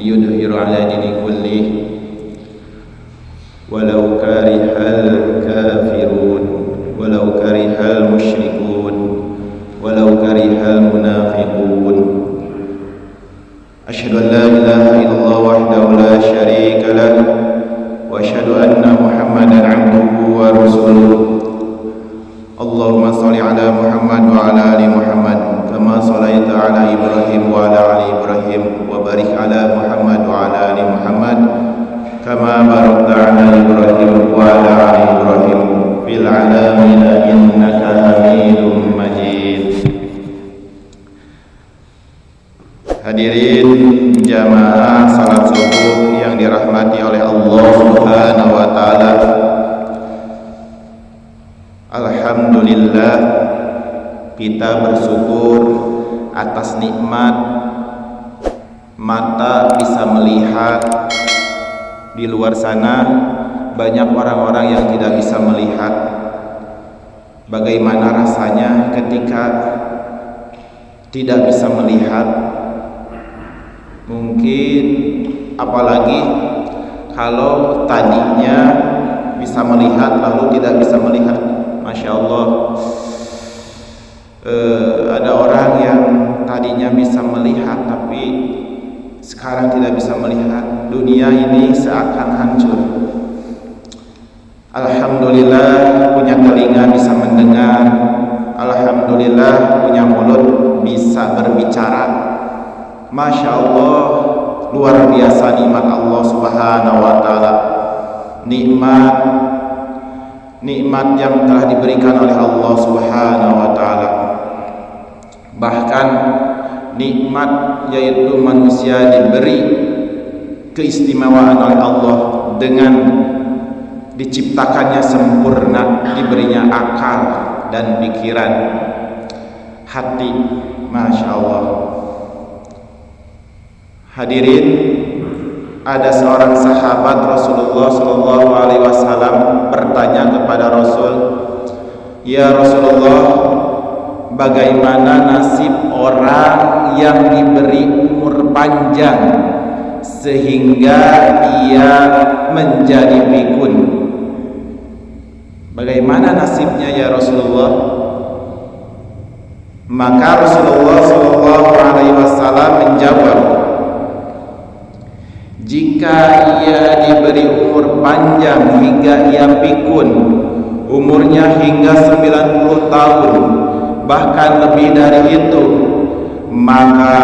liyudhhiru ala dini kullih walau karihal kafirun walau karihal musyrikun walau karihal munafiqun. Asyhadu an la ilaha illallah wahdahu la syarika lah wa asyhadu anna Muhammadan abduhu wa rasuluh. Allahumma shalli ala Muhammad wa ala ali Muhammad kama shallaita ala Ibrahim wa ala ali Ibrahim wa barik ala Muhammad wa ala ali Muhammad kama barakta ala Ibrahim wa ala ali Ibrahim fil alamin innaka Hamidum Majid. Hadirin jamaah salat subuh yang dirahmati oleh Allah Subhanahu wa taala. Alhamdulillah, kita bersyukur atas nikmat mata bisa melihat. Di luar sana banyak orang-orang yang tidak bisa melihat. Bagaimana rasanya ketika tidak bisa melihat? Mungkin apalagi kalau tadinya bisa melihat lalu tidak bisa melihat. Masya Allah, ada orang yang tadinya bisa melihat tapi sekarang tidak bisa melihat. Dunia ini seakan hancur. Alhamdulillah punya telinga bisa mendengar. Alhamdulillah punya mulut bisa berbicara. Masya Allah, luar biasa nikmat Allah Subhanahu wa taala. Nikmat yang telah diberikan oleh Allah Subhanahu wa taala. Bahkan nikmat yaitu manusia diberi keistimewaan oleh Allah dengan diciptakannya sempurna, diberinya akal dan pikiran, hati. Masya Allah. Hadirin, ada seorang sahabat Rasulullah Shallallahu Alaihi Wasallam bertanya kepada Rasul, ya Rasulullah, bagaimana nasib orang yang diberi umur panjang sehingga ia menjadi pikun? Bagaimana nasibnya ya Rasulullah? Maka Rasulullah Shallallahu Alaihi Wasallam menjawab, jika ia diberi umur panjang hingga ia pikun, umurnya hingga 90 tahun, bahkan lebih dari itu, maka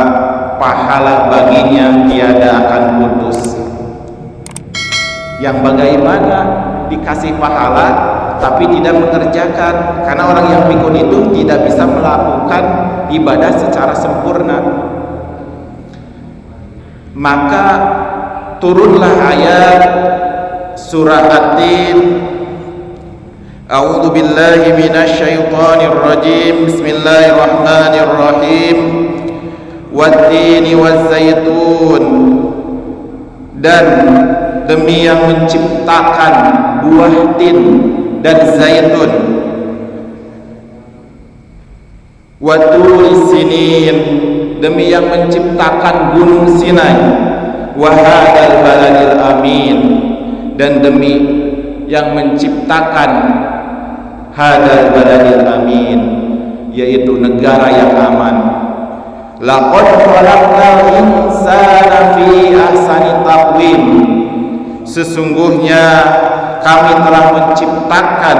pahala baginya tiada akan putus. Yang bagaimana dikasih pahala tapi tidak mengerjakan, karena orang yang pikun itu tidak bisa melakukan ibadah secara sempurna. Maka turunlah ayat surah At-Tin. A'udzu billahi minasyaitonir rajim. Bismillahirrahmanirrahim. Wat-tini waz-zaitun. Dan demi yang menciptakan buah tin dan zaitun. Wa-turi sinin, demi yang menciptakan gunung Sinai. Wahadal baladil amin, dan demi yang menciptakan hadal baladil amin, yaitu negara yang aman. Laqad khalaqnal insana fi ahsani taqwim, sesungguhnya kami telah menciptakan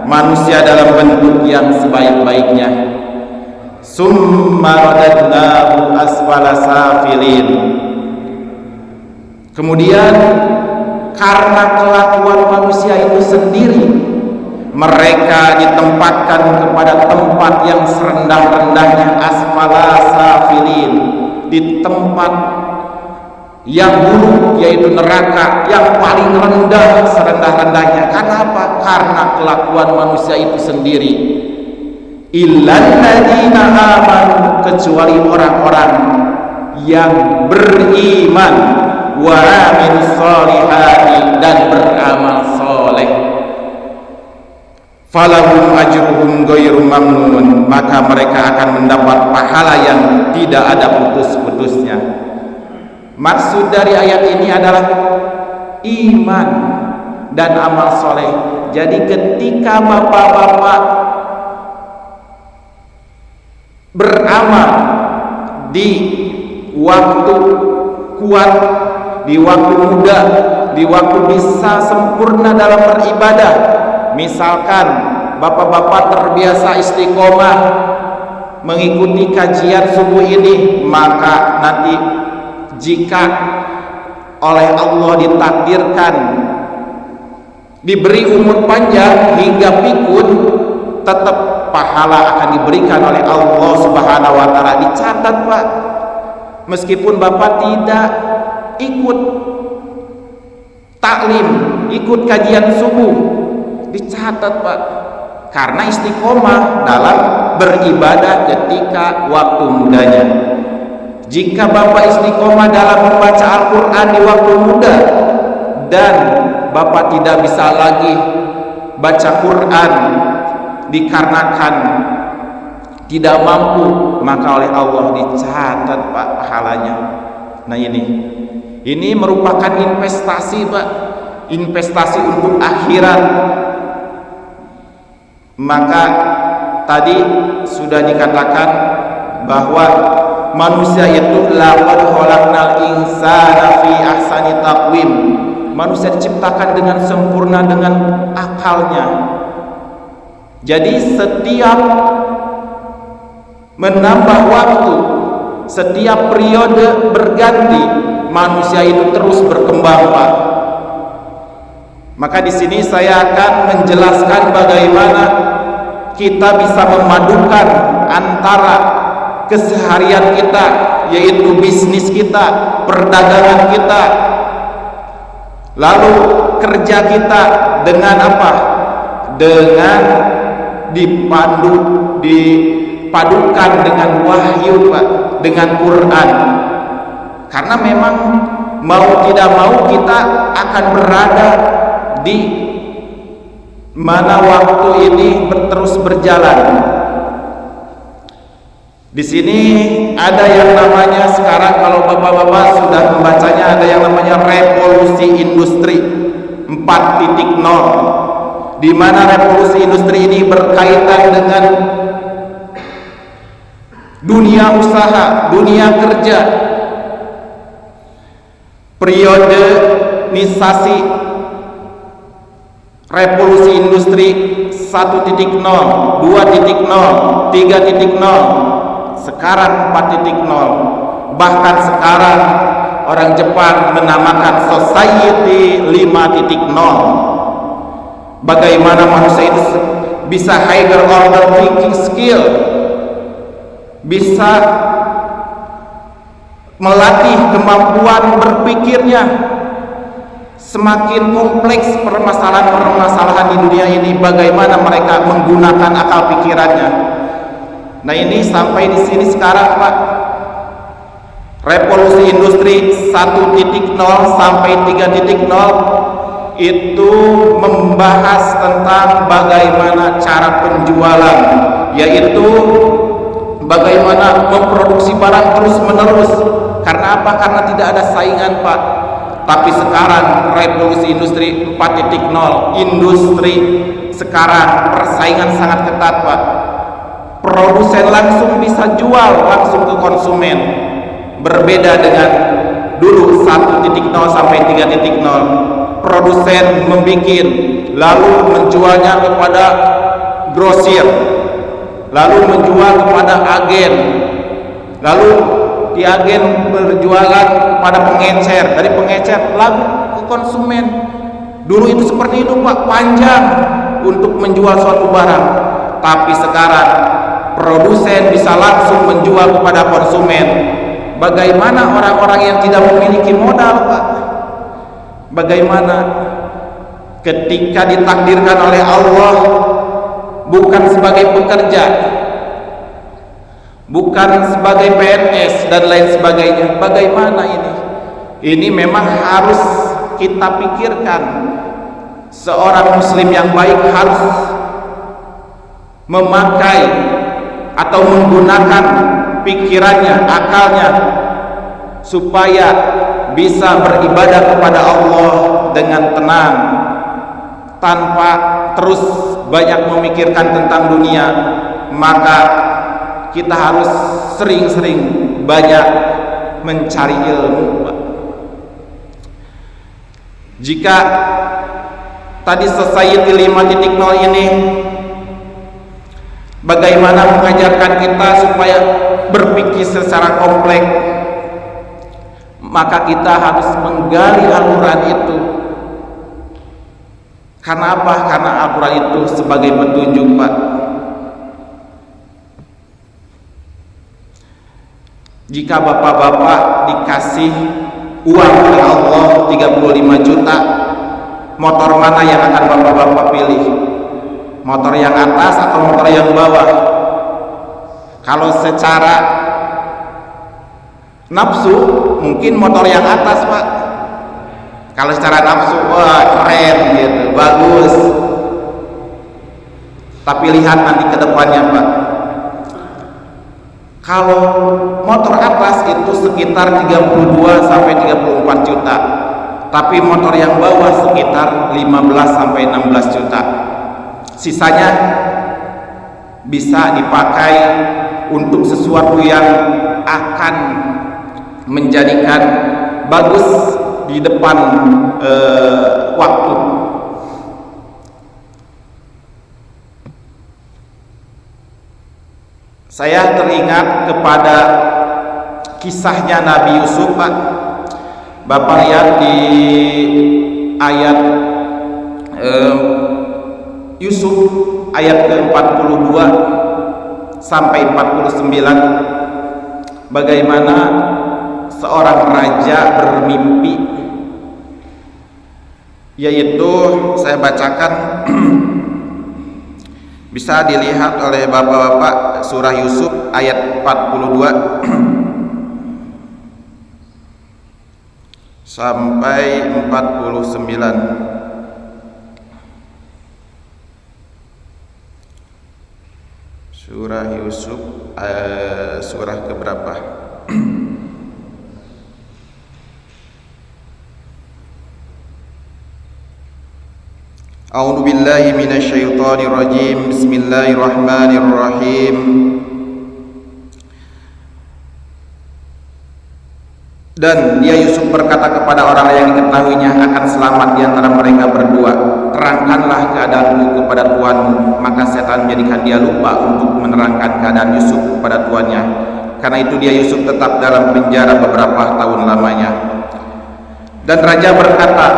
manusia dalam bentuk yang sebaik-baiknya. Summa radadnahu asfala safilin, kemudian karena kelakuan manusia itu sendiri, mereka ditempatkan kepada tempat yang serendah-rendahnya, asfala safilin, di tempat yang buruk, yaitu neraka yang paling rendah, serendah-rendahnya. Karena apa? Karena kelakuan manusia itu sendiri. Illal ladzina amanu, kecuali orang-orang yang beriman, wa amilus solihati, dan beramal soleh. Falahum ajruhum ghairu mamnun, maka mereka akan mendapat pahala yang tidak ada putus-putusnya. Maksud dari ayat ini adalah iman dan amal soleh. Jadi ketika bapak-bapak beramal di waktu kuat, di waktu muda, di waktu bisa sempurna dalam beribadah, misalkan bapak-bapak terbiasa istiqomah mengikuti kajian subuh ini, maka nanti jika oleh Allah ditakdirkan diberi umur panjang hingga pikun, tetap pahala akan diberikan oleh Allah Subhanahu wa taala. Dicatat, Pak. Meskipun Bapak tidak ikut taklim, ikut kajian subuh, dicatat, Pak. Karena istiqomah dalam beribadah ketika waktu mudanya. Jika Bapak istiqomah dalam membaca Al-Quran di waktu muda dan Bapak tidak bisa lagi baca Quran dikarenakan tidak mampu, maka oleh Allah dicatat, Pak, pahalanya. Nah, ini merupakan investasi, Pak, investasi untuk akhirat. Maka tadi sudah dikatakan bahwa manusia itu laqad khalaqnal insana fi ahsani taqwim. Manusia diciptakan dengan sempurna dengan akalnya. Jadi setiap menambah waktu, setiap periode berganti, manusia itu terus berkembang, Pak. Maka di sini saya akan menjelaskan bagaimana kita bisa memadukan antara keseharian kita, yaitu bisnis kita, perdagangan kita, lalu kerja kita dengan apa? Dengan dipadukan dengan wahyu, Pak, dengan Quran. Karena memang mau tidak mau kita akan berada di mana waktu ini terus berjalan. Di sini ada yang namanya sekarang, kalau bapak-bapak sudah membacanya, ada yang namanya revolusi industri 4.0, di mana revolusi industri ini berkaitan dengan dunia usaha, dunia kerja, periodeisasi revolusi industri 1.0, 2.0, 3.0, sekarang 4.0. Bahkan sekarang orang Jepang menamakan society 5.0. Bagaimana manusia itu bisa higher order thinking skill, bisa melatih kemampuan berpikirnya. Semakin kompleks permasalahan-permasalahan di dunia ini, bagaimana mereka menggunakan akal pikirannya. Nah, ini sampai di sini sekarang, Pak. Revolusi industri 1.0 sampai 3.0 itu membahas tentang bagaimana cara penjualan, yaitu bagaimana memproduksi barang terus-menerus. Karena apa? Karena tidak ada saingan, Pak. Tapi sekarang revolusi industri 4.0, industri sekarang persaingan sangat ketat, Pak. Produsen langsung bisa jual langsung ke konsumen. Berbeda dengan dulu 1.0 sampai 3.0. Produsen membikin, lalu menjualnya kepada grosir, lalu menjual kepada agen, lalu di agen berjualan pada pengecer, dari pengecer lalu ke konsumen. Dulu itu seperti itu, Pak, panjang untuk menjual suatu barang. Tapi sekarang produsen bisa langsung menjual kepada konsumen. Bagaimana orang-orang yang tidak memiliki modal, Pak? Bagaimana ketika ditakdirkan oleh Allah bukan sebagai pekerja, bukan sebagai PNS dan lain sebagainya? Bagaimana ini? Ini memang harus kita pikirkan. Seorang muslim yang baik harus memakai atau menggunakan pikirannya, akalnya, supaya bisa beribadah kepada Allah dengan tenang tanpa terus banyak memikirkan tentang dunia, maka kita harus sering-sering banyak mencari ilmu. Jika tadi Society 5.0 ini bagaimana mengajarkan kita supaya berpikir secara kompleks, maka kita harus menggali Al-Quran itu. Karena apa? Karena Al-Quran itu sebagai petunjuk, Pak. Jika bapak-bapak dikasih uang oleh Allah 35 juta, motor mana yang akan bapak-bapak pilih? Motor yang atas atau motor yang bawah? Kalau secara nafsu mungkin motor yang atas, Pak. Kalau secara nafsu, wah keren gitu, bagus. Tapi lihat nanti ke depannya, Pak. Kalau motor atas itu sekitar 32 sampai 34 juta. Tapi motor yang bawah sekitar 15 sampai 16 juta. Sisanya bisa dipakai untuk sesuatu yang akan menjadikan bagus di depan waktu. Saya teringat kepada kisahnya Nabi Yusuf, Pak. Bapak lihat di ayat Yusuf ayat ke-42 sampai 49, bagaimana seorang raja bermimpi, yaitu saya bacakan bisa dilihat oleh bapak-bapak, surah Yusuf ayat 42 sampai 49. Surah Yusuf surah keberapa? A'udzu billahi minasyaitonir rajim. Bismillahirrahmanirrahim. Dan dia Yusuf berkata kepada orang yang diketahuinya akan selamat di antara mereka berdua, terangkanlah keadaanmu kepada tuanmu. Maka setan menjadikan dia lupa untuk menerangkan keadaan Yusuf kepada tuannya. Karena itu dia Yusuf tetap dalam penjara beberapa tahun lamanya. Dan raja berkata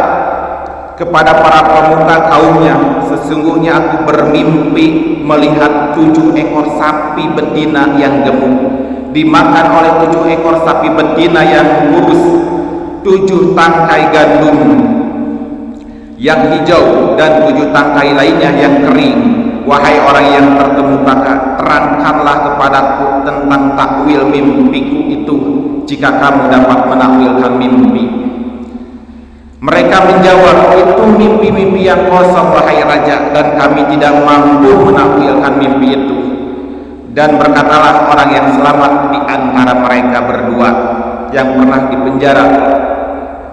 kepada para pemuka kaumnya, sesungguhnya aku bermimpi melihat 7 ekor sapi betina yang gemuk dimakan oleh 7 ekor sapi betina yang kurus, 7 tangkai gandum yang hijau dan 7 tangkai lainnya yang kering. Wahai orang yang terkemuka, terangkanlah kepadaku tentang takwil mimpiku itu, jika kamu dapat menakwilkan mimpi. Mereka menjawab, itu mimpi-mimpi yang kosong wahai raja, dan kami tidak mampu menakwilkan mimpi itu. Dan berkatalah orang yang selamat di antara mereka berdua yang pernah dipenjara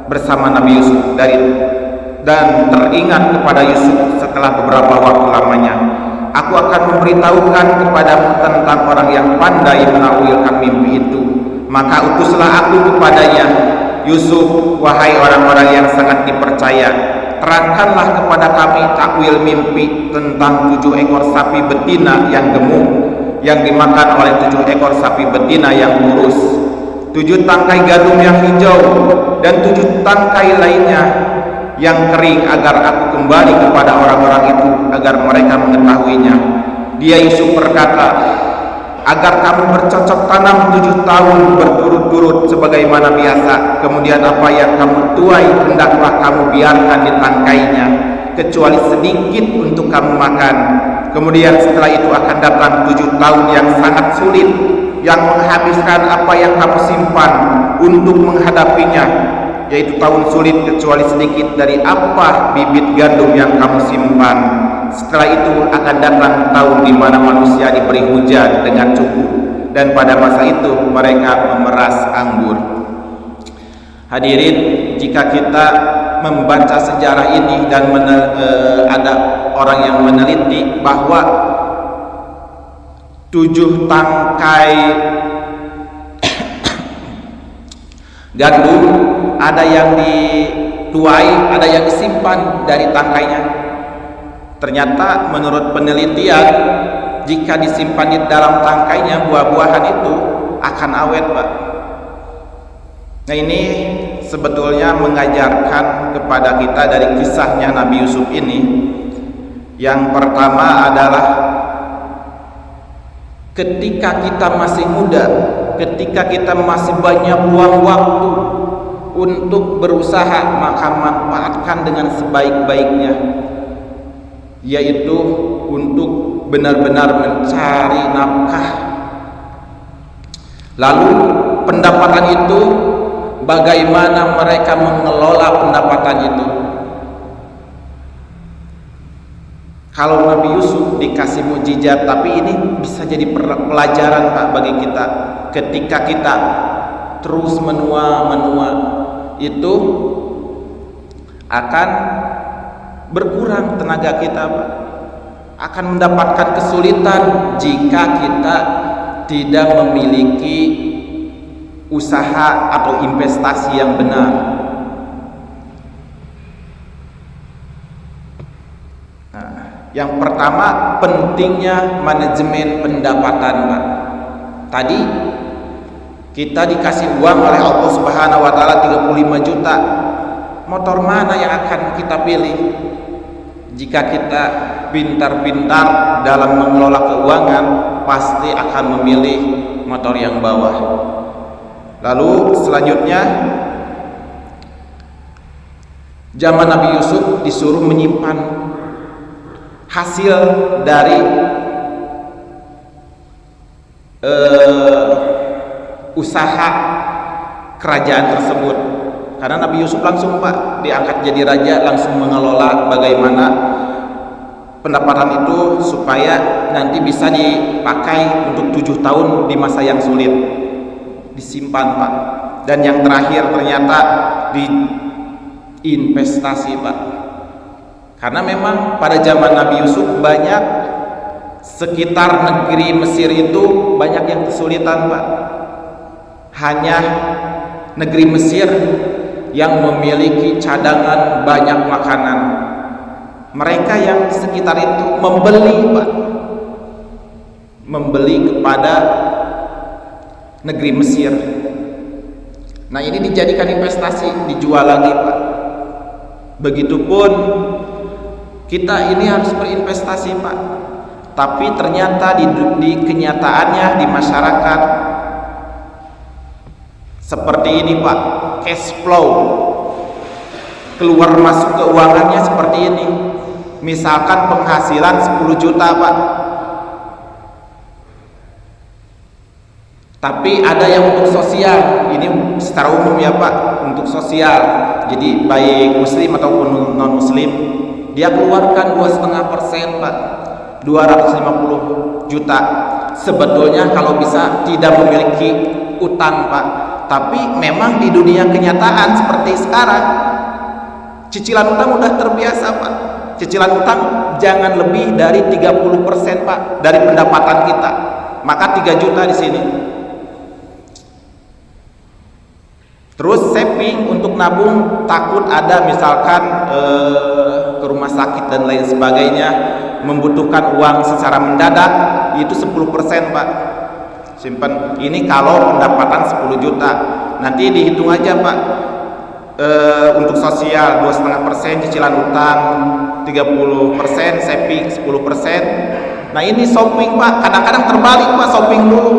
bersama Nabi Yusuf dan teringat kepada Yusuf setelah beberapa waktu lamanya, aku akan memberitahukan kepadamu tentang orang yang pandai menakwilkan mimpi itu. Maka utuslah aku kepadanya, Yusuf, wahai orang-orang yang sangat dipercaya, terangkanlah kepada kami takwil mimpi tentang 7 ekor sapi betina yang gemuk yang dimakan oleh 7 ekor sapi betina yang kurus, 7 tangkai gandum yang hijau dan 7 tangkai lainnya yang kering, agar aku kembali kepada orang-orang itu agar mereka mengetahuinya. Dia Yusuf berkata, agar kamu bercocok tanam 7 tahun berturut-turut sebagaimana biasa, kemudian apa yang kamu tuai hendaklah kamu biarkan ditangkainya, kecuali sedikit untuk kamu makan. Kemudian setelah itu akan datang 7 tahun yang sangat sulit, yang menghabiskan apa yang kamu simpan untuk menghadapinya, yaitu tahun sulit kecuali sedikit dari apa bibit gandum yang kamu simpan. Setelah itu akan datang tahun di mana manusia diberi hujan dengan cukup, dan pada masa itu mereka memeras anggur. Hadirin, jika kita membaca sejarah ini dan ada orang yang meneliti bahwa 7 tangkai gandum ada yang dituai, ada yang disimpan dari tangkainya. Ternyata menurut penelitian, jika disimpan di dalam tangkainya buah-buahan itu akan awet, Pak. Nah, ini sebetulnya mengajarkan kepada kita dari kisahnya Nabi Yusuf ini. Yang pertama adalah ketika kita masih muda, ketika kita masih banyak buang waktu untuk berusaha, maka manfaatkan dengan sebaik-baiknya, yaitu untuk benar-benar mencari nafkah. Lalu pendapatan itu, bagaimana mereka mengelola pendapatan itu. Kalau Nabi Yusuf dikasih mukjizat, tapi ini bisa jadi pelajaran, Pak, bagi kita. Ketika kita terus menua, itu akan berkurang tenaga kita, Pak. Akan mendapatkan kesulitan jika kita tidak memiliki usaha atau investasi yang benar. Yang pertama, pentingnya manajemen pendapatan, Pak. Tadi kita dikasih uang oleh Allah Subhanahu wa taala 35 juta. Motor mana yang akan kita pilih? Jika kita pintar-pintar dalam mengelola keuangan, pasti akan memilih motor yang bawah. Lalu selanjutnya, zaman Nabi Yusuf disuruh menyimpan hasil dari usaha kerajaan tersebut, karena Nabi Yusuf langsung, Pak, diangkat jadi raja, langsung mengelola bagaimana pendapatan itu supaya nanti bisa dipakai untuk 7 tahun di masa yang sulit, disimpan, Pak. Dan yang terakhir ternyata di investasi, Pak. Karena memang pada zaman Nabi Yusuf banyak sekitar negeri Mesir itu banyak yang kesulitan, Pak. Hanya negeri Mesir yang memiliki cadangan banyak makanan. Mereka yang di sekitar itu membeli, Pak. Membeli kepada negeri Mesir. Nah, ini dijadikan investasi, dijual lagi, Pak. Begitupun kita ini harus berinvestasi, Pak. Tapi ternyata di kenyataannya di masyarakat seperti ini, Pak. Cash flow, keluar masuk keuangannya seperti ini. Misalkan penghasilan 10 juta, Pak. Tapi ada yang untuk sosial. Ini secara umum ya, Pak, untuk sosial. Jadi baik muslim ataupun non muslim, dia keluarkan 2,5%, Pak. 250 juta. Sebetulnya kalau bisa tidak memiliki utang, Pak. Tapi memang di dunia kenyataan seperti sekarang, cicilan utang udah terbiasa, Pak. Cicilan utang jangan lebih dari 30%, Pak, dari pendapatan kita. Maka 3 juta di sini. Terus saving untuk nabung, takut ada misalkan ke rumah sakit dan lain sebagainya, membutuhkan uang secara mendadak, itu 10%, Pak. Simpan. Ini kalau pendapatan 10 juta. Nanti dihitung aja, Pak. Untuk sosial 2,5%, cicilan utang 30%, saving 10%. Nah, ini shopping, Pak. Kadang-kadang terbalik, Pak, shopping dulu.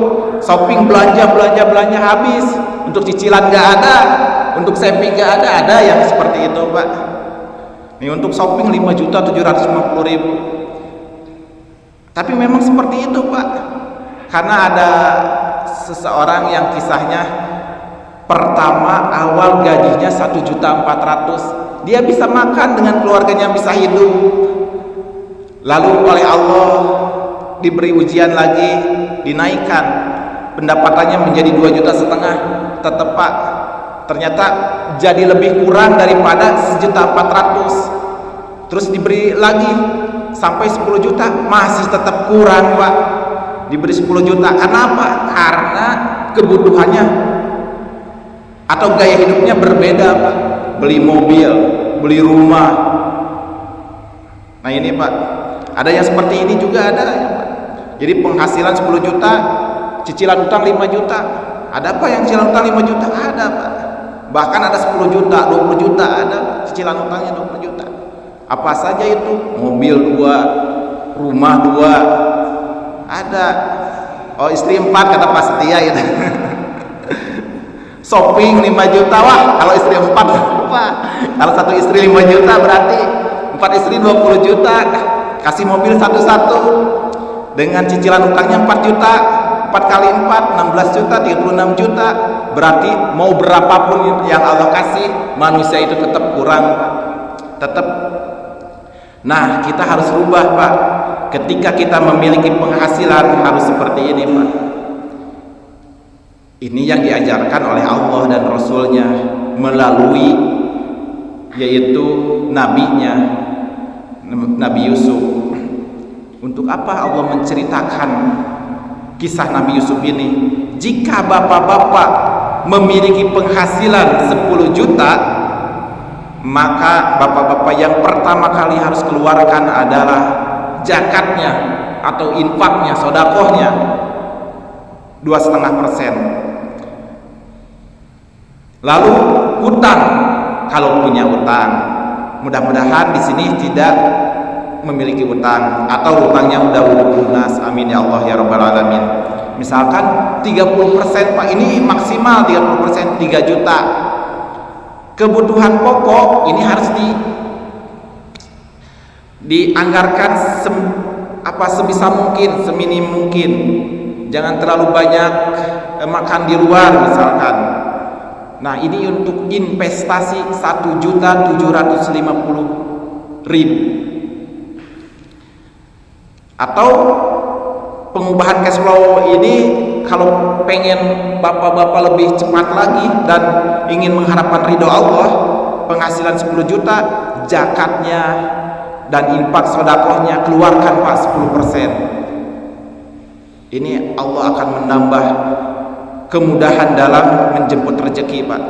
Shopping, belanja habis. Untuk cicilan nggak ada, untuk saving nggak ada. Ada yang seperti itu, Pak. Nih, untuk shopping 5.750.000. Tapi memang seperti itu, Pak. Karena ada seseorang yang kisahnya pertama awal gajinya 1.400.000, dia bisa makan dengan keluarganya, bisa hidup. Lalu oleh Allah diberi ujian lagi, dinaikkan pendapatannya menjadi 2,5 juta. Tetap, Pak, ternyata jadi lebih kurang daripada 1.400.000, terus diberi lagi sampai 10 juta, masih tetap kurang Pak. Diberi 10 juta, kenapa? Karena kebutuhannya atau gaya hidupnya berbeda Pak. Beli mobil, beli rumah. Nah ini Pak, ada yang seperti ini juga ada ya Pak. Jadi penghasilan 10 juta, cicilan utang 5 juta. Ada apa yang cicilan utang 5 juta? Ada Pak. Bahkan ada 10 juta, 20 juta ada Pak. Cicilan utangnya 20 juta. Apa saja itu? Mobil 2, rumah 2. Ada. Oh, istri 4 kata Pak Setia itu. Shopping 5 juta. Wah, kalau istri 4 apa? Kalau satu istri 5 juta berarti 4 istri 20 juta. Kasih mobil satu-satu. Dengan cicilan utangnya 4 juta. 4 kali 4 16 juta, 36 juta. Berarti mau berapapun yang Allah kasih, manusia itu tetap kurang, tetap. Nah, kita harus rubah Pak. Ketika kita memiliki penghasilan harus seperti ini Pak. Ini yang diajarkan oleh Allah dan Rasulnya melalui yaitu nabinya, Nabi Yusuf. Untuk apa Allah menceritakan kisah Nabi Yusuf ini? Jika bapak-bapak memiliki penghasilan 10 juta, maka bapak-bapak yang pertama kali harus keluarkan adalah zakatnya atau infaknya, sodakohnya 2,5%. Lalu hutang, kalau punya hutang, mudah-mudahan di sini tidak memiliki hutang atau hutangnya udah lunas, amin ya Allah ya rabbal alamin. Misalkan 30% Pak, ini maksimal 30%, 3 juta. Kebutuhan pokok ini harus dianggarkan sebisa mungkin, seminim mungkin. Jangan terlalu banyak makan di luar misalkan. Nah, ini untuk investasi 1.750.000. Atau pengubahan cash flow ini kalau pengen bapak-bapak lebih cepat lagi dan ingin mengharapkan ridho Allah, penghasilan 10 juta, zakatnya dan infak sodakohnya keluarkan Pak 10%. Ini Allah akan menambah kemudahan dalam menjemput rezeki Pak.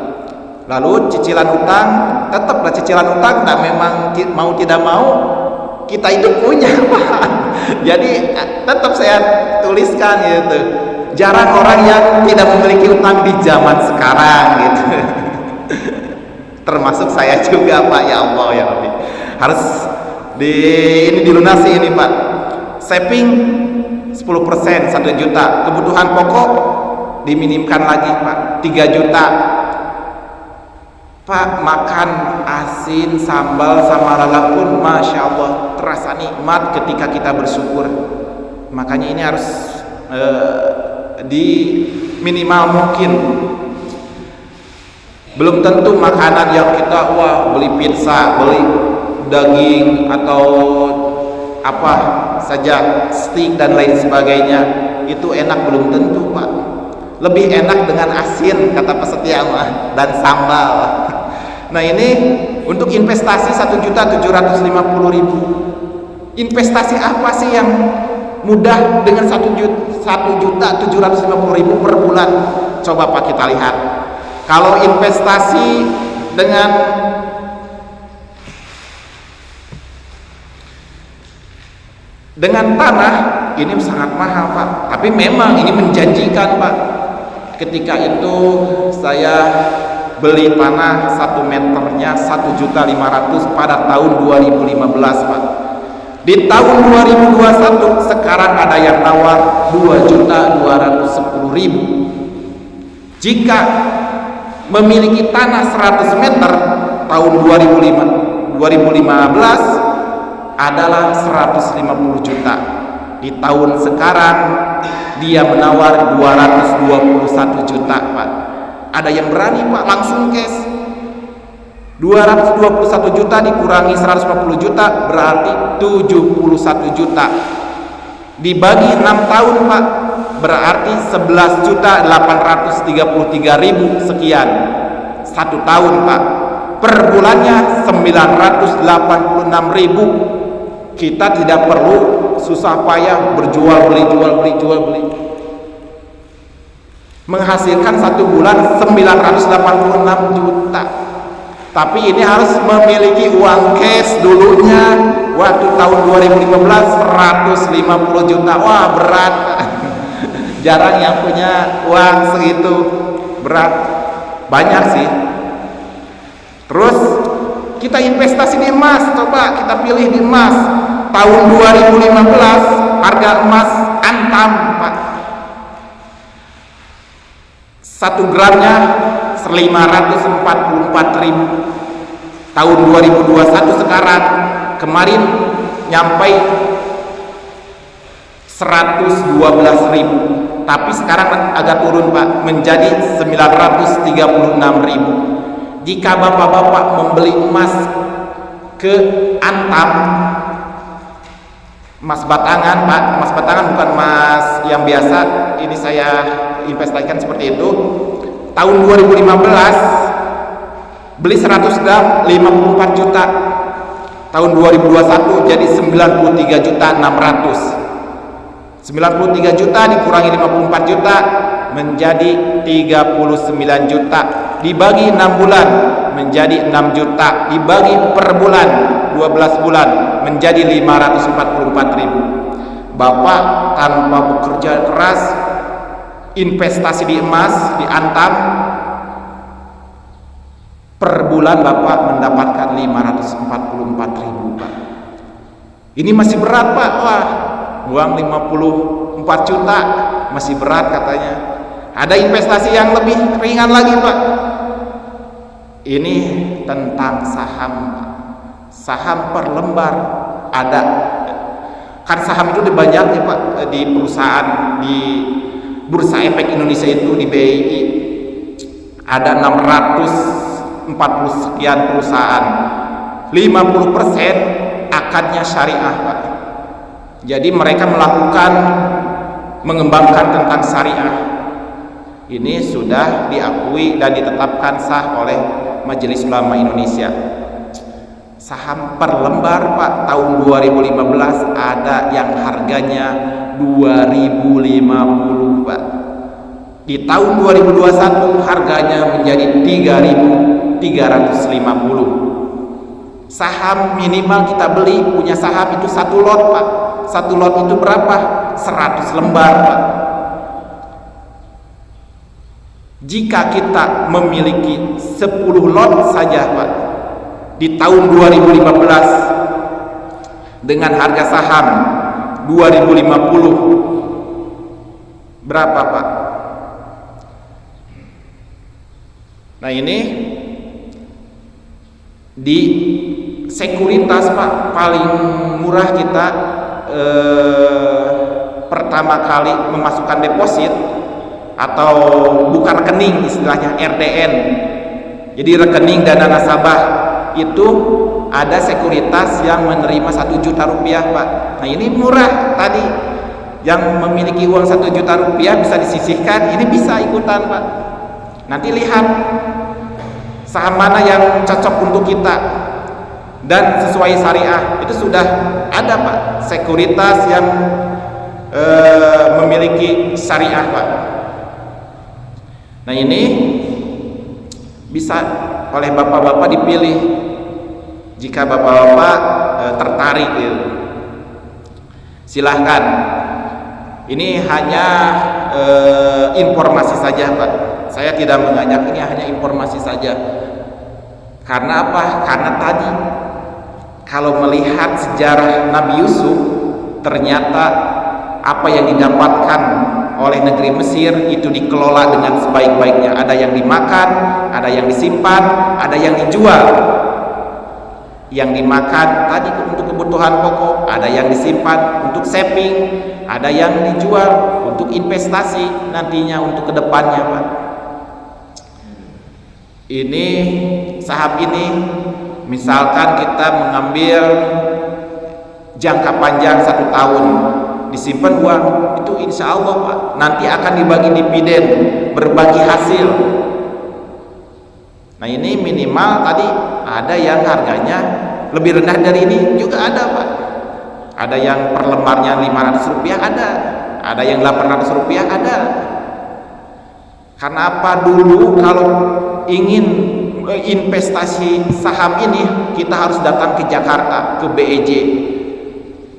Lalu cicilan utang, tetaplah cicilan utang, dan memang mau tidak mau kita itu punya Pak. Jadi tetap saya tuliskan gitu. Jarang orang yang tidak memiliki utang di zaman sekarang gitu. Termasuk saya juga Pak, ya Allah ya Rabbi. Harus ini dilunasi ini Pak. Saving 10%, 1 juta. Kebutuhan pokok diminimkan lagi Pak, 3 juta. Pak, makan asin, sambal, sama lala pun Masya Allah terasa nikmat ketika kita bersyukur. Makanya ini harus di minimal mungkin. Belum tentu makanan yang kita beli pizza, beli daging atau apa saja, steak dan lain sebagainya, itu enak, belum tentu Pak. Lebih enak dengan asin kata pesetia dan sambal. Nah ini untuk investasi 1.750.000. Investasi apa sih yang mudah dengan 1.750.000 per bulan? Coba Pak kita lihat. Kalau investasi dengan tanah ini sangat mahal Pak. Tapi memang ini menjanjikan Pak. Ketika itu saya beli tanah 1 meternya 1.500.000 pada tahun 2015 Pak. Di tahun 2021 sekarang ada yang nawar 2.210.000. Jika memiliki tanah 100 meter tahun 2015 adalah 150 juta. Di tahun sekarang dia menawar 221 juta Pak. Ada yang berani Pak langsung cash. 221 juta dikurangi 150 juta berarti 71 juta. Dibagi 6 tahun Pak berarti 11.833.000 sekian. 1 tahun Pak, per bulannya 986.000. Kita tidak perlu susah payah berjual beli, menghasilkan 1 bulan 986 juta. Tapi ini harus memiliki uang cash dulunya. Waktu tahun 2015 150 juta. Wah, berat. Jarang yang punya uang segitu, berat. Banyak sih. Terus kita investasi di emas, coba kita pilih di emas. Tahun 2015 harga emas Antam Pak, 1 gramnya 544.000. Tahun 2021 sekarang kemarin nyampai 112.000, tapi sekarang agak turun Pak, menjadi 936.000. Jika bapak-bapak membeli emas ke Antam, emas batangan Pak, emas batangan bukan emas yang biasa, ini saya investasikan seperti itu. Tahun 2015 beli 100 gram 54 juta. Tahun 2021 jadi 93.600.000. 93 juta dikurangi 54 juta menjadi 39 juta. Dibagi 6 bulan menjadi 6 juta. Dibagi per bulan 12 bulan menjadi 544.000. Bapak tanpa bekerja keras investasi di emas di Antam, per bulan Bapak mendapatkan 544.000 Pak. Ini masih berat Pak. Wah, uang 54 juta masih berat katanya. Ada investasi yang lebih ringan lagi Pak. Ini tentang saham Pak. Saham per lembar ada. Kan saham itu banyak ya Pak, di perusahaan di Bursa Efek Indonesia itu di BII ada 640 sekian perusahaan. 50% akadnya syariah Pak. Jadi mereka mengembangkan tentang syariah. Ini sudah diakui dan ditetapkan sah oleh Majelis Ulama Indonesia. Saham per lembar Pak, tahun 2015 ada yang harganya 2050 Pak. Di tahun 2021 harganya menjadi 3.350. Saham minimal kita beli punya saham itu 1 lot Pak. 1 lot itu berapa? 100 lembar Pak. Jika kita memiliki 10 lot saja Pak, di tahun 2015 dengan harga saham 2050 berapa Pak? Nah ini di sekuritas Pak, paling murah kita pertama kali memasukkan deposit atau bukan rekening, istilahnya RDN. Jadi rekening dana nasabah itu ada sekuritas yang menerima 1 juta rupiah Pak. Nah ini murah tadi, yang memiliki uang 1 juta rupiah bisa disisihkan, ini bisa ikutan Pak. Nanti lihat saham mana yang cocok untuk kita dan sesuai syariah. Itu sudah ada Pak, sekuritas yang memiliki syariah Pak. Nah ini bisa oleh bapak-bapak dipilih jika bapak-bapak tertarik gitu. Silahkan. Ini hanya informasi saja Pak. Saya tidak mengajak, ini hanya informasi saja. Karena apa? Karena tadi kalau melihat sejarah Nabi Yusuf, ternyata apa yang didapatkan oleh negeri Mesir itu dikelola dengan sebaik-baiknya. Ada yang dimakan, ada yang disimpan, ada yang dijual. Yang dimakan tadi untuk kebutuhan pokok, ada yang disimpan untuk saving, ada yang dijual untuk investasi nantinya untuk kedepannya Pak. Ini saham ini misalkan kita mengambil jangka panjang 1 tahun, disimpan uang itu insya Allah Pak nanti akan dibagi dividen, berbagi hasil. Nah ini minimal tadi ada yang harganya lebih rendah dari ini juga ada Pak. Ada yang per lembarnya Rp500 ada yang Rp800 ada. Karena apa? Dulu kalau ingin investasi saham ini kita harus datang ke Jakarta, ke BEJ,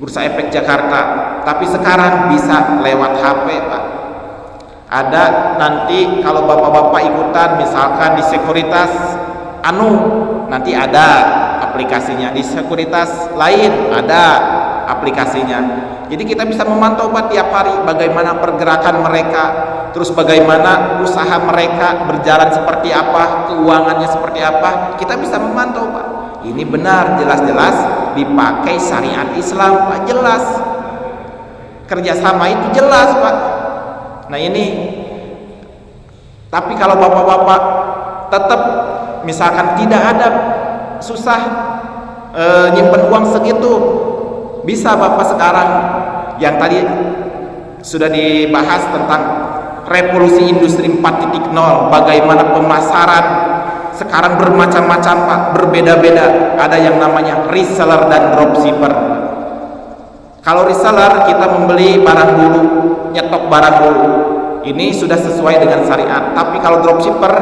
Bursa Efek Jakarta. Tapi sekarang bisa lewat HP Pak. Ada nanti kalau bapak-bapak ikutan misalkan di sekuritas nanti ada aplikasinya, di sekuritas lain ada aplikasinya. Jadi kita bisa memantau Pak tiap hari bagaimana pergerakan mereka, terus bagaimana usaha mereka berjalan seperti apa, keuangannya seperti apa, kita bisa memantau Pak. Ini benar, jelas-jelas dipakai syariat Islam Pak, jelas. Kerjasama itu jelas Pak. Nah ini, tapi kalau bapak-bapak tetap misalkan tidak ada, susah nyimpen uang segitu, bisa Bapak sekarang yang tadi sudah dibahas tentang revolusi industri 4.0, bagaimana pemasaran sekarang bermacam-macam Pak, berbeda-beda. Ada yang namanya reseller dan dropshipper. Kalau reseller kita membeli barang dulu, nyetok barang dulu, ini sudah sesuai dengan syariat. Tapi kalau dropshipper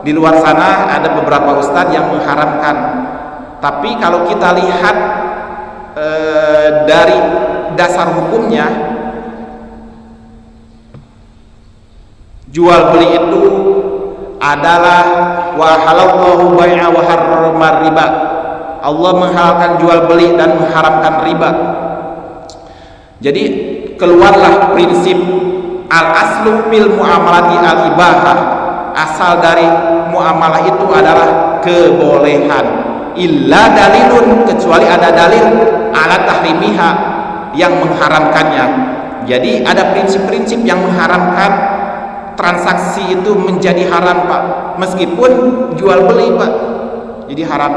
di luar sana ada beberapa ustadz yang mengharamkan. Tapi kalau kita lihat dari dasar hukumnya, jual beli itu adalah wa halallahu bai'a wa harrama riba. Allah menghalalkan jual beli dan mengharamkan riba. Jadi keluarlah prinsip al-aslu fil muamalati al-ibahah. Asal dari muamalah itu adalah kebolehan. Illa dalilun, kecuali ada dalil ala tahrimiha yang mengharamkannya. Jadi ada prinsip-prinsip yang mengharamkan transaksi itu menjadi haram Pak, meskipun jual beli Pak jadi haram.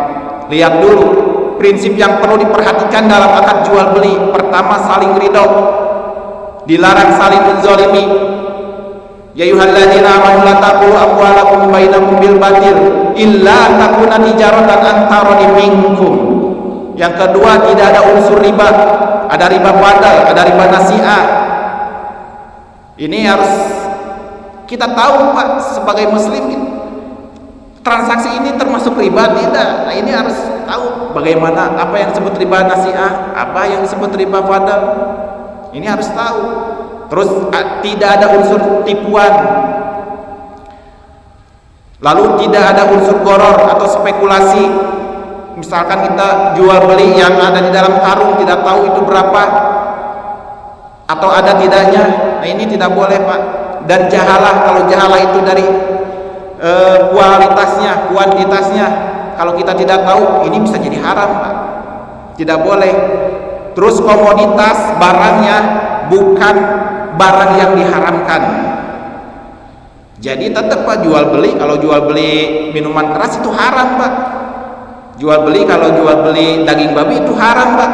Lihat dulu prinsip yang perlu diperhatikan dalam akad jual beli. Pertama, saling ridho, dilarang saling menzalimi. Ya ayyuhalladzina amanu la taqulu amwalakum bainakum bil batil illa takuna tijaratan antarani minkum. Yang kedua, tidak ada unsur riba. Ada riba fadl, ada riba nasi'ah. Ini harus kita tahu Pak, sebagai muslim transaksi ini termasuk riba tidak. Nah ini harus tahu bagaimana, apa yang disebut riba nasi'ah, apa yang disebut riba fadl. Ini harus tahu. Terus tidak ada unsur tipuan, lalu tidak ada unsur goror atau spekulasi. Misalkan kita jual beli yang ada di dalam karung, tidak tahu itu berapa atau ada tidaknya. Nah ini tidak boleh Pak. Dan jahalah, kalau jahalah itu dari kualitasnya, kuantitasnya, kalau kita tidak tahu, ini bisa jadi haram Pak, tidak boleh. Terus komoditas barangnya bukan barang yang diharamkan. Jadi tetap Pak jual beli, kalau jual beli minuman keras itu haram Pak. Jual beli, kalau jual beli daging babi itu haram Pak.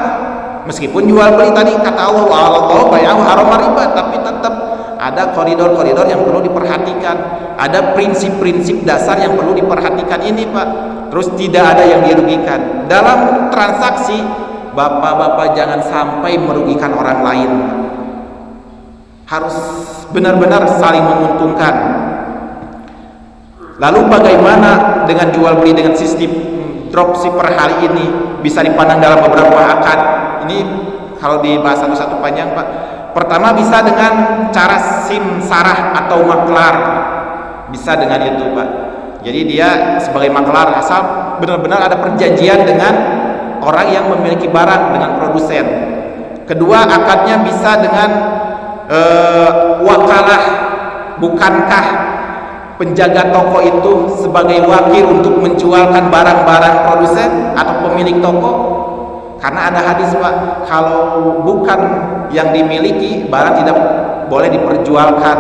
Meskipun jual beli tadi kata Allah bai'u haram riba, tapi tetap ada koridor-koridor yang perlu diperhatikan. Ada prinsip-prinsip dasar yang perlu diperhatikan ini Pak. Terus tidak ada yang dirugikan. Dalam transaksi, bapak-bapak jangan sampai merugikan orang lain. Harus benar-benar saling menguntungkan. Lalu bagaimana dengan jual beli dengan sistem dropshipper hari ini? Bisa dipandang dalam beberapa akad. Ini kalau dibahas satu-satu panjang Pak. Pertama, bisa dengan cara simsarah atau maklar. Bisa dengan itu Pak. Jadi dia sebagai maklar, asal benar-benar ada perjanjian dengan orang yang memiliki barang, dengan produsen. Kedua, akadnya bisa dengan wakalah. Bukankah penjaga toko itu sebagai wakil untuk menjualkan barang-barang produsen atau pemilik toko? Karena ada hadis Pak, kalau bukan yang dimiliki, barang tidak boleh diperjualkan,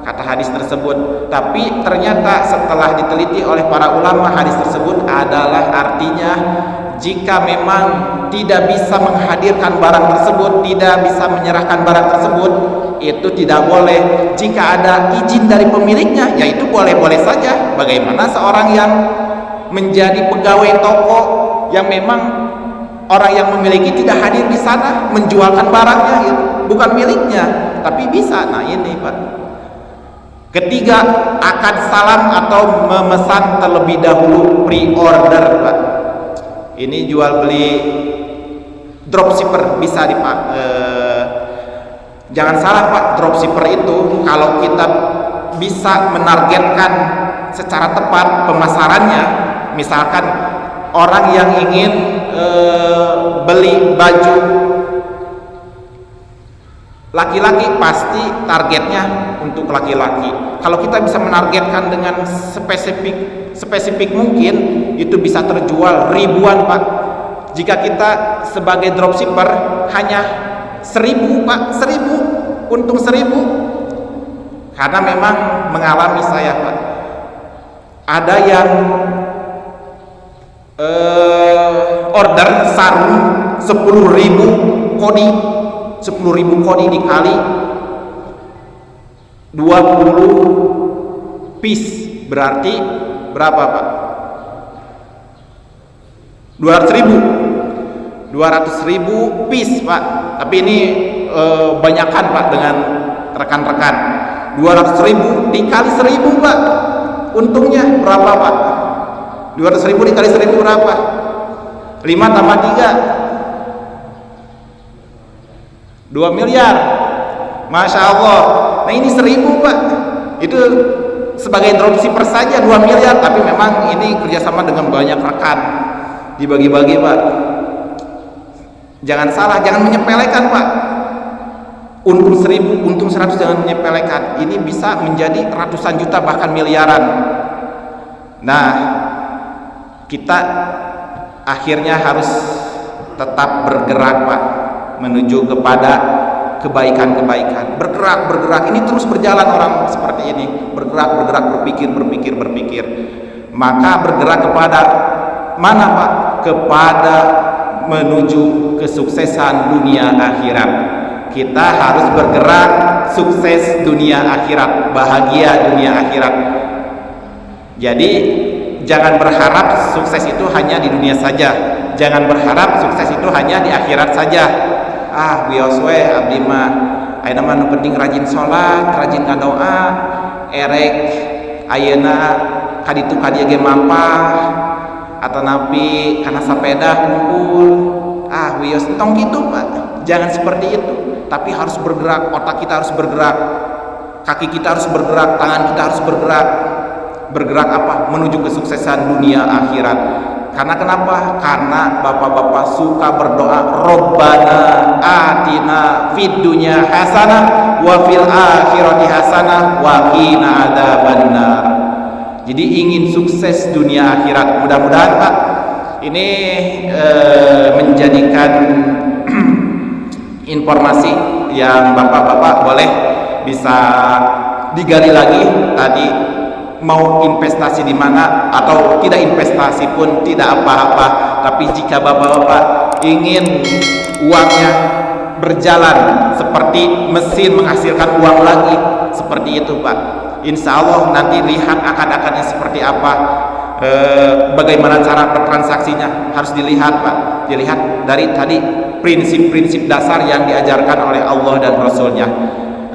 kata hadis tersebut. Tapi ternyata setelah diteliti oleh para ulama, hadis tersebut adalah artinya jika memang tidak bisa menghadirkan barang tersebut, tidak bisa menyerahkan barang tersebut, itu tidak boleh. Jika ada izin dari pemiliknya, ya itu boleh-boleh saja. Bagaimana seorang yang menjadi pegawai toko yang memang orang yang memiliki tidak hadir di sana menjualkan barangnya, itu bukan miliknya, tapi bisa. Nah ini Pak. Ketiga, akad salam atau memesan terlebih dahulu, pre-order Pak. Ini jual beli dropshipper bisa jangan salah Pak, dropshipper itu kalau kita bisa menargetkan secara tepat pemasarannya, misalkan orang yang ingin beli baju laki-laki, pasti targetnya untuk laki-laki. Kalau kita bisa menargetkan dengan spesifik mungkin, itu bisa terjual ribuan Pak. Jika kita sebagai dropshipper hanya 1.000 Pak, 1.000, untung 1.000. Karena memang mengalami saya Pak, ada yang order sarung 10.000 kodi, 10.000 kodi dikali 20 piece, berarti berapa Pak? 200.000 piece Pak. Tapi ini banyakkan Pak dengan rekan-rekan. 200.000 dikali 1.000 Pak, untungnya berapa Pak? 200.000 dikali 1.000 berapa? 5 tambah 3 2 miliar. Masya Allah. Nah ini 1.000 Pak, itu sebagai dropshipper saja 2 miliar. Tapi memang ini kerjasama dengan banyak rekan, dibagi-bagi Pak. Jangan salah, jangan menyepelekan Pak. Untung 1.000, untung 100, jangan menyepelekan. Ini bisa menjadi ratusan juta bahkan miliaran. Nah kita akhirnya harus tetap bergerak Pak, menuju kepada kebaikan-kebaikan. Bergerak ini terus berjalan orang seperti ini, bergerak, berpikir. Maka bergerak kepada mana Pak? Kepada menuju kesuksesan dunia akhirat. Kita harus bergerak sukses dunia akhirat, bahagia dunia akhirat. Jadi jangan berharap sukses itu hanya di dunia saja. Jangan berharap sukses itu hanya di akhirat saja. Bios we abdi mah ayeuna mah nu penting rajin salat, rajin ngadoa, erek ayeuna kaditu kadieu ge mampah atanapi kana sapeda kumpul. Wios tong kitu Pak. Jangan seperti itu, tapi harus bergerak. Otak kita harus bergerak, kaki kita harus bergerak, tangan kita harus bergerak. Bergerak apa? Menuju kesuksesan dunia akhirat. Karena kenapa? Karena bapak-bapak suka berdoa, Rabbana atina fid dunya hasanah wa fil akhirati hasanah wa qina adzabannar. Jadi ingin sukses dunia akhirat. Mudah-mudahan Pak ini menjadikan informasi yang bapak-bapak boleh bisa digali lagi. Tadi mau investasi di mana atau tidak investasi pun tidak apa-apa, tapi jika bapak-bapak ingin uangnya berjalan seperti mesin menghasilkan uang lagi, seperti itu Pak, insya Allah nanti lihat akad-akadnya seperti apa, bagaimana cara bertransaksinya harus dilihat Pak. Dilihat dari tadi prinsip-prinsip dasar yang diajarkan oleh Allah dan Rasulnya.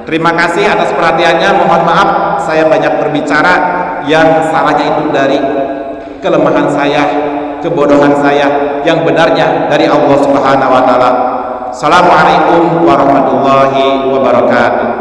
Terima kasih atas perhatiannya. Mohon maaf saya banyak berbicara, yang salahnya itu dari kelemahan saya, kebodohan saya, yang benarnya dari Allah Subhanahu wa taala. Assalamualaikum warahmatullahi wabarakatuh.